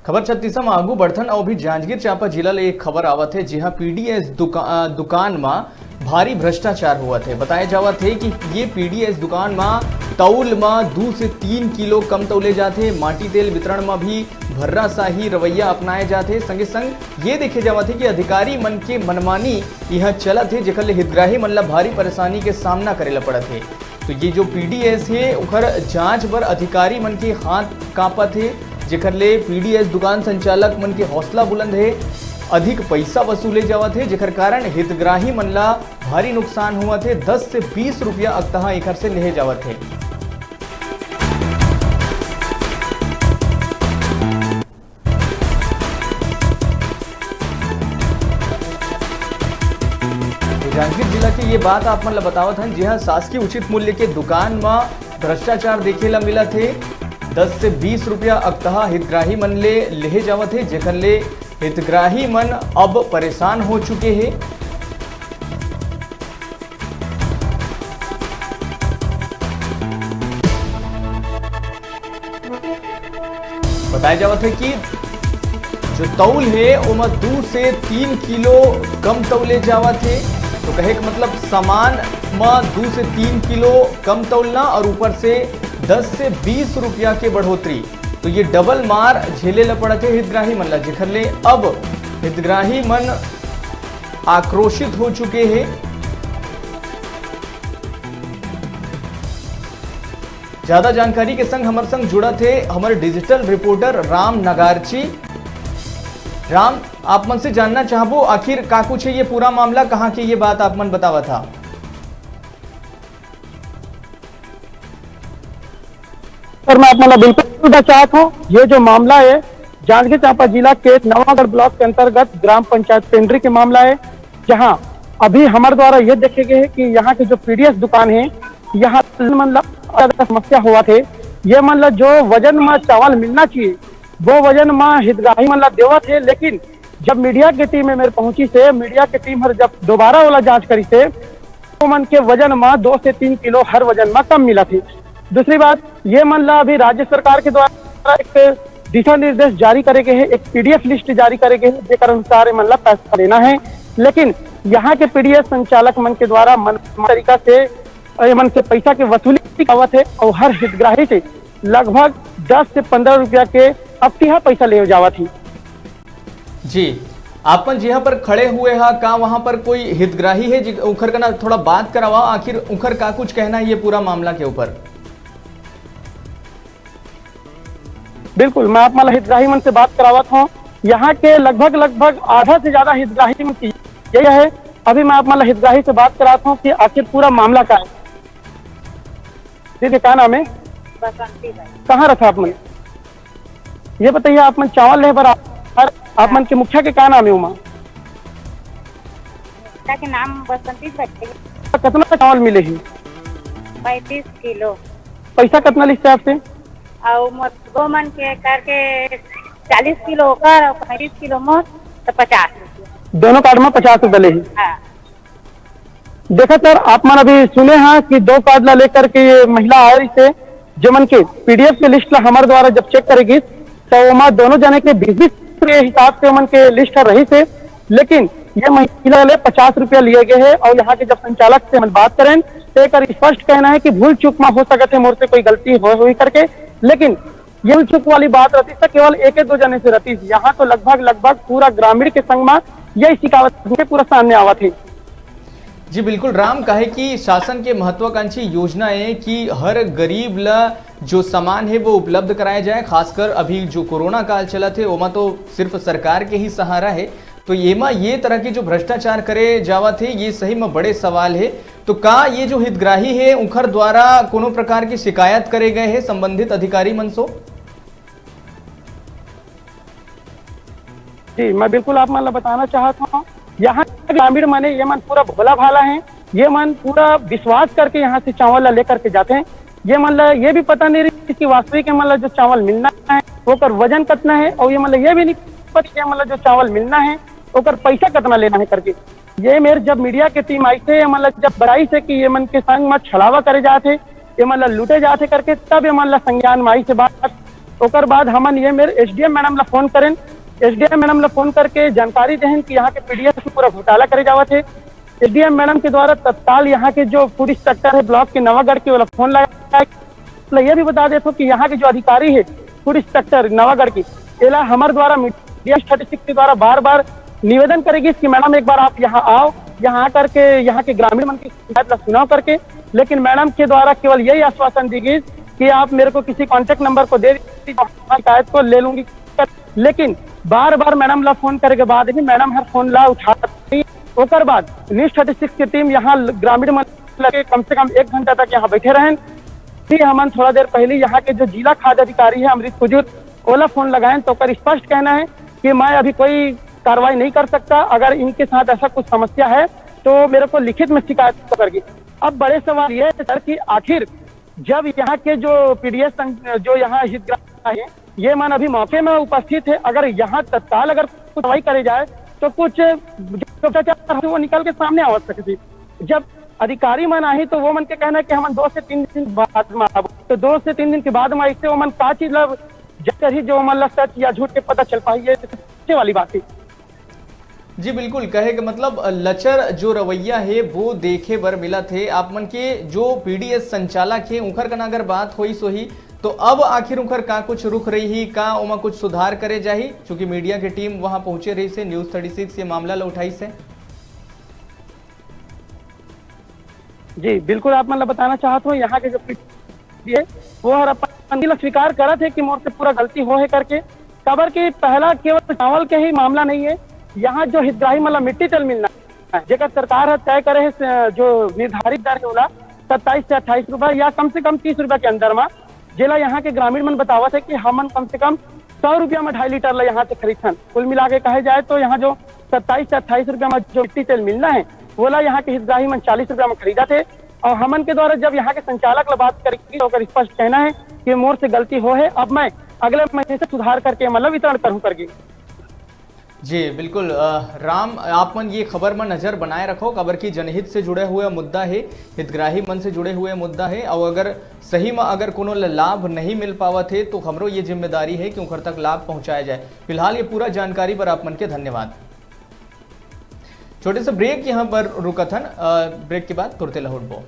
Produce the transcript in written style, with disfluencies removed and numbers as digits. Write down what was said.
खबर छत्तीसगढ़ में आगू बढ़थन और भी जांजगीर चांपा जिला ले एक खबर आवत है जहां पीडीएस दुकान में भारी भ्रष्टाचार हुआ थे। बताया जावत है कि ये पीडीएस दुकान में तौल में 2 से 3 किलो कम तौले जाते, माटी तेल वितरण में भी भर्रा शाही रवैया अपनाए जाते। संगे संग ये देखे जावत है कि अधिकारी मन के मनमानी यह चलत है जेकर ले हितग्राही मन ला भारी परेशानी के सामना करे ला पड़त है। तो ये जो पीडीएस है उखर जांच बर अधिकारी मन के हाथ कांपत है, जेकर ले पीडीएस दुकान संचालक मन के हौसला बुलंद है। अधिक पैसा वसूले जावत है जेकर कारण हितग्राही मन ला भारी नुकसान हुआ थे। 10 से 20 रुपया अगतहा एकर से लेहे जावत है। जांजगीर जिला की ये बात आप मन ला बतावत हन जहां शासकीय उचित मूल्य के दुकान में भ्रष्टाचार देखे ला मिला थे। 10 से 20 रुपया अगतहा हितग्राही मन ले लेहे जावत है जेकर ले हितग्राही मन अब परेशान हो चुके हैं। बताया जावत है कि जो तौल है वो 2 से 3 किलो कम तौले जावत है। तो कहे का मतलब सामान में 2 से 3 किलो कम तौलना और ऊपर से 10 से 20 रुपया के बढ़ोतरी। तो ये डबल मार झेले ला पड़ते हितग्राही मन ला, जेकर ले अब हितग्राही मन आक्रोशित हो चुके हैं। ज्यादा जानकारी के संग हमारे संग जुड़ा थे हमारे डिजिटल रिपोर्टर राम नगारची। राम, आप मन से जानना चाहबो आखिर का कुछ है ये पूरा मामला, कहाँ की ये बात आप मन बतावा था? सर मैं अपना बिल्कुल बताना चाहता हूँ, ये जो मामला है जांजगीर चांपा जिला के नवागढ़ ब्लॉक के अंतर्गत ग्राम पंचायत पेंड्री के मामला है, जहां अभी हमारे द्वारा ये देखे गए है कि यहाँ की जो पीडीएस दुकान है यहाँ मतलब समस्या हुआ थे। ये मतलब जो वजन में चावल मिलना चाहिए वो वजन में हितग्राही मतलब देवा थे, लेकिन जब मीडिया की टीम में मेरे पहुंची से मीडिया की टीम हर जब दोबारा वाला जांच करी से तो मन के वजन में 2 से 3 किलो हर वजन में कम मिला थी। दूसरी बात ये मामला अभी राज्य सरकार के द्वारा एक दिशा निर्देश जारी करे गए हैं, एक पीडीएफ लिस्ट जारी करे गए हैं जेकर अनुसार मतलब पैसा देना है, लेकिन यहाँ के पीडीएफ संचालक मन के द्वारा मन तरीका से मन से पैसा के वसूली आवत है और हर हितग्राही से लगभग 10 से 15 रुपया के अक्तिहा पैसा ले जावत थी। जी, आपन जहाँ पर खड़े हुए हैं का वहां पर कोई हितग्राही है उखर का ना थोड़ा बात करावा, आखिर उखर का कुछ कहना है ये पूरा मामला के ऊपर? बिल्कुल, मैं आप मतलब हितग्राही मन से बात करावत हूँ। यहाँ के लगभग आधा से ज्यादा हितग्राही मन की यही है। अभी मैं आप मतलब हितग्राही से बात कराता हूँ कि आखिर पूरा मामला क्या है। दीदी क्या नाम है? कहाँ रखा आप मन? ये बताइए आप मन चावल ले पर आप मन के मुखिया के क्या नाम है? उमा के नाम बसंती बच्चे। कितना चावल मिले ही? 35 किलो। पैसा कितना लिखते हैं आपसे? और 2 मन के करके 40 किलो होकर और 35 किलो मोट तो 50 रुपये। दोनों कार्ड में 50 रुपये ले ही। हाँ। देखा सर, आप मन अभी सुने हैं कि 2 कार्ड ला लेकर के ये महिला आ रही से जो मन के पीडीएफ के लिस्ट ला हमारे द्वारा जब चेक करेगी तो वहाँ दोनों जने के 20 के हिसाब से मन के लिस्ट रही से, लेकिन ये महिला ले 50 रुपया लिए गए हैं। और यहाँ के जब संचालक से हम बात करें तो एक स्पष्ट कहना है कि भूल चूक में हो सकते मोर से कोई गलती हुई करके, लेकिन ये भूल चूक वाली बात रहती है केवल 1-2 जने से रहती। यहाँ तो लगभग पूरा ग्रामीण के संग में यही शिकायत पूरा सामने आवा थी। जी बिल्कुल राम, कहे कि शासन के महत्वाकांक्षी योजना है कि हर गरीब ला जो सामान है वो उपलब्ध कराया जाए। खासकर अभी जो कोरोना काल चला थे ओमा तो सिर्फ सरकार के ही सहारा है, तो एमा ये तरह के जो भ्रष्टाचार करे जावा थे ये सही में बड़े सवाल है। तो का ये जो हितग्राही है उनकर द्वारा कोनो प्रकार की शिकायत करे गए हैं संबंधित अधिकारी मनसो? जी मैं बिल्कुल आप मतलब बताना चाहता हूँ, यहाँ ग्रामीण माने ये मन पूरा भोला भाला है। ये मन पूरा विश्वास करके यहाँ से चावल लेकर के जाते हैं। ये मतलब ये भी पता नहीं रही कि वास्तविक मतलब जो चावल मिलना है वो कर वजन कितना है, और ये मतलब ये भी नहीं पता मतलब जो चावल मिलना है वो कर पैसा कितना लेना है करके। ये मेरे जब मीडिया की टीम आई थे मतलब जब बड़ाई से कि ये मन के संग मत छलावा करे जाते, ये मतलब लूटे जाते करके, तब ये मतलब संज्ञान में आई से बात ओकर बाद हमन ये मेरे एसडीएम मैडम ला फोन करें, एसडीएम मैडम ला फोन करके जानकारी देहन कि यहाँ के पीडीएस में पूरा घोटाला करे जावत है। एसडीएम मैडम के द्वारा तत्काल यहाँ के जो फूड इंस्पेक्टर है ब्लॉक के नवागढ़ के वाला फोन लगाया। ये भी बता देते कि यहाँ के जो अधिकारी है फूड इंस्पेक्टर नवागढ़ की एला हमारे द्वारा मीडिया स्टैटिस्टिक्स के द्वारा बार बार निवेदन करेगी कि मैडम एक बार आप यहाँ आओ, यहाँ आकर के यहाँ के ग्रामीण मन की शिकायत ला सुनाओ करके। लेकिन मैडम के द्वारा केवल यही आश्वासन दी गई कि आप मेरे को किसी कांटेक्ट नंबर को दे दीजिए, शिकायत को ले लूंगी। लेकिन बार बार मैडम ला फोन करे के बाद भी मैडम हर फोन ला उठाती। ओकर बाद न्यूज स्टैटिस्टिक्स की टीम यहाँ ग्रामीण मन लगे कम से कम 1 घंटा तक यहाँ बैठे रहें। फिर हमन थोड़ा देर पहले यहाँ के जो जिला खाद्य अधिकारी है अमृत कुजूर ओला फोन लगाए तो कर स्पष्ट कहना है कि मैं अभी कोई कार्रवाई नहीं कर सकता, अगर इनके साथ ऐसा कुछ समस्या है तो मेरे को लिखित में शिकायत करेगी। अब बड़े सवाल ये है सर कि आखिर जब यहाँ के जो पीडीएस जो यहाँ हितग्राही है ये मन अभी मौके में उपस्थित है, अगर यहाँ तत्काल अगर कुछ कार्रवाई करे जाए तो कुछ भ्रष्टाचार वो निकल के सामने आ सकती। जब अधिकारी मन आई तो वो मन के कहना कि हम 2 से 3 दिन बाद में आब, तो 2 से 3 दिन के बाद में इससे वो मन का चीज जाकर ही जो मन सच या झूठ के पता चल पाई है, सच्चे वाली बात है। जी बिल्कुल, कहे का मतलब लचर जो रवैया है वो देखे बर मिला थे। आप मन के जो पीडीएस संचालक है उनकर कना अगर बात होई सोही तो अब आखिर उनकर का कुछ रुख रही का ओमा कुछ सुधार करे जाही, चूंकि मीडिया की टीम वहां पहुंचे रही से न्यूज 36 ये मामला ला उठाई से। जी बिल्कुल, आप मतलब बताना चाहते हो यहाँ के जो है वो हर अपन स्वीकार करा थे कि मोर से पूरा गलती हो है करके। खबर की पहला केवल चावल के ही मामला नहीं है, यहाँ जो हितग्राही मतलब मिट्टी तेल मिलना है जेकर सरकार है तय करे है जो निर्धारित दर है बोला 27 से 28 रुपए या कम से कम 30 रुपए के अंदर में, जेला यहाँ के ग्रामीण मन बतावत है कि हमन कम से कम 100 रुपया में 2.5 लीटर ला यहाँ से खरीदन। कुल मिला के कहे जाए तो यहाँ जो 27 से 28 रुपया में जो मिट्टी तेल मिलना है बोला यहाँ के हितग्राही मन 40 रुपया में खरीदा थे। और हमन के द्वारा जब यहाँ के संचालक ला बात करेगी तो स्पष्ट कहना है कि मोर से गलती हो है, अब मैं अगले महीने से सुधार करके मतलब वितरण करूँ करके। जी बिल्कुल राम, आप मन ये खबर में नजर बनाए रखो। खबर की जनहित से जुड़े हुए मुद्दा है, हितग्राही मन से जुड़े हुए मुद्दा है, और अगर सही में अगर कोनो लाभ नहीं मिल पावत है तो हमरो ये जिम्मेदारी है कि उनकर तक लाभ पहुंचाया जाए। फिलहाल ये पूरा जानकारी पर आप मन के धन्यवाद। छोटे से ब्रेक यहाँ पर रुका था, ब्रेक के बाद तुरते लौटबो।